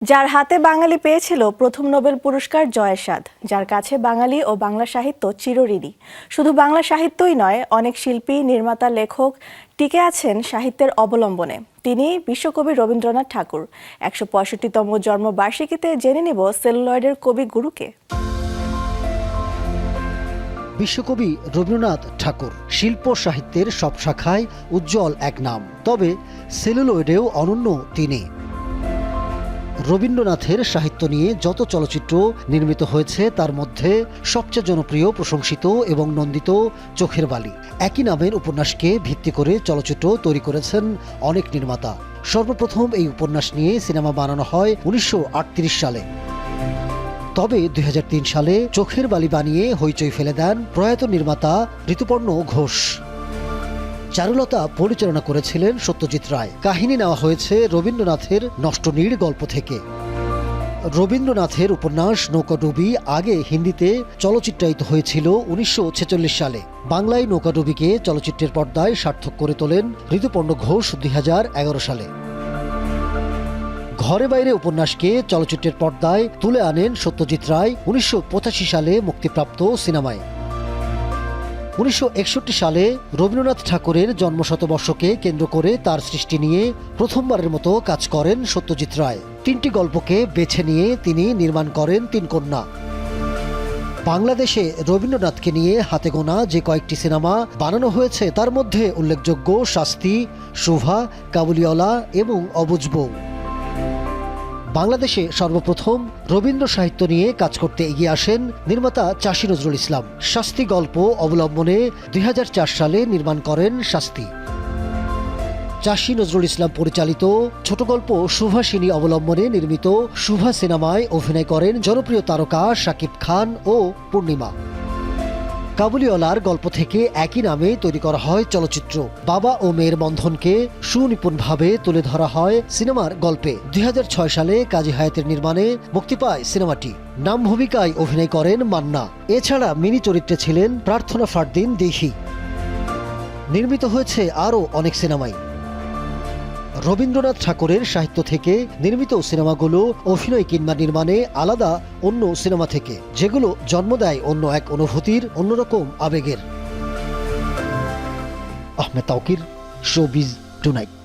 যার হাতে বাঙালি পেয়েছিল প্রথম নোবেল পুরস্কার জয়ের স্বাদ, যার কাছে বাঙালি ও বাংলা সাহিত্য চিরঋণী। শুধু বাংলা সাহিত্যই নয়, অনেক শিল্পী, নির্মাতা, লেখক টিকে আছেন সাহিত্যের অবলম্বনে। তিনি বিশ্বকবি রবীন্দ্রনাথ ঠাকুর। ১৬৫তম জন্মবার্ষিকীতে জেনে নিব সেলুলয়েডের কবি গুরুকে। বিশ্বকবি রবীন্দ্রনাথ ঠাকুর শিল্প সাহিত্যের সব শাখায় উজ্জ্বল এক নাম, তবে সেলুলয়েডেও অনন্য তিনি। রবীন্দ্রনাথের সাহিত্য নিয়ে যত চলচ্চিত্র নির্মিত হয়েছে তার মধ্যে সবচেয়ে জনপ্রিয়, প্রশংসিত এবং নন্দিত চোখের বালি। একই নামের উপন্যাসকে ভিত্তি করে চলচ্চিত্র তৈরি করেছেন অনেক নির্মাতা। সর্বপ্রথম এই উপন্যাস নিয়ে সিনেমা বানানো হয় ১৯৩৮ সালে। তবে ২০০৩ সালে চোখের বালি বানিয়ে হইচই ফেলে দেন প্রয়াত নির্মাতা ঋতুপর্ণ ঘোষ। চারুলতা পরিচালনা করেছিলেন সত্যজিৎ রায়। কাহিনী নেওয়া হয়েছে রবীন্দ্রনাথের নষ্টনীড় গল্প থেকে। রবীন্দ্রনাথের উপন্যাস নৌকাডুবি আগে হিন্দিতে চলচ্চিত্রায়িত হয়েছিল ১৯৪৬ সালে। বাংলায় নৌকাডুবিকে চলচ্চিত্রের পর্দায় সার্থক করে তোলেন ঋতুপর্ণ ঘোষ ২০১১ সালে। ঘরে বাইরে উপন্যাসকে চলচ্চিত্রের পর্দায় তুলে আনেন সত্যজিৎ রায় ১৯৮৫ সালে মুক্তিপ্রাপ্ত সিনেমায়। ১৯৬১ সালে রবীন্দ্রনাথ ঠাকুরের জন্মশতবর্ষকে কেন্দ্র করে তার সৃষ্টি নিয়ে প্রথমবারের মতো কাজ করেন সত্যজিৎ রায়। ৩টি গল্পকে বেছে নিয়ে তিনি নির্মাণ করেন ৩ কন্যা। বাংলাদেশে রবীন্দ্রনাথকে নিয়ে হাতে গোনা যে কয়েকটি সিনেমা বানানো হয়েছে তার মধ্যে উল্লেখযোগ্য শাস্তি, শোভা, কাবুলিওয়ালা এবং অবুঝ বউ। বাংলাদেশে সর্বপ্রথম রবীন্দ্র সাহিত্য নিয়ে কাজ করতে এগিয়ে আসেন নির্মাতা চাষী নজরুল ইসলাম। শাস্তি গল্প অবলম্বনে ২০০৪ সালে নির্মাণ করেন শাস্তি। চাষী নজরুল ইসলাম পরিচালিত ছোট গল্প সুভাষিনী অবলম্বনে নির্মিত সুভা সিনেমায় অভিনয় করেন জনপ্রিয় তারকা শাকিব খান ও পূর্ণিমা। কাবুলিওয়ালার গল্প থেকে একই নামে তৈরি করা হয় চলচ্চিত্র। বাবা ও মেয়ের বন্ধনকে সুনিপুণভাবে তুলে ধরা হয় সিনেমার গল্পে। ২০০৬ সালে কাজী হায়াতের নির্মাণে মুক্তি পায় সিনেমাটি। নাম ভূমিকায় অভিনয় করেন মান্না। এছাড়া মিনি চরিত্রে ছিলেন প্রার্থনা ফারদিন দিঘি। নির্মিত হয়েছে আরও অনেক সিনেমাই। রবীন্দ্রনাথ ঠাকুরের সাহিত্য থেকে নির্মিত সিনেমাগুলো অভিনয় কিংবা নির্মাণে আলাদা অন্য সিনেমা থেকে, যেগুলো জন্ম দেয় অন্য এক অনুভূতির, অন্যরকম আবেগের। Ahmed Tauquir, showbiz tonight.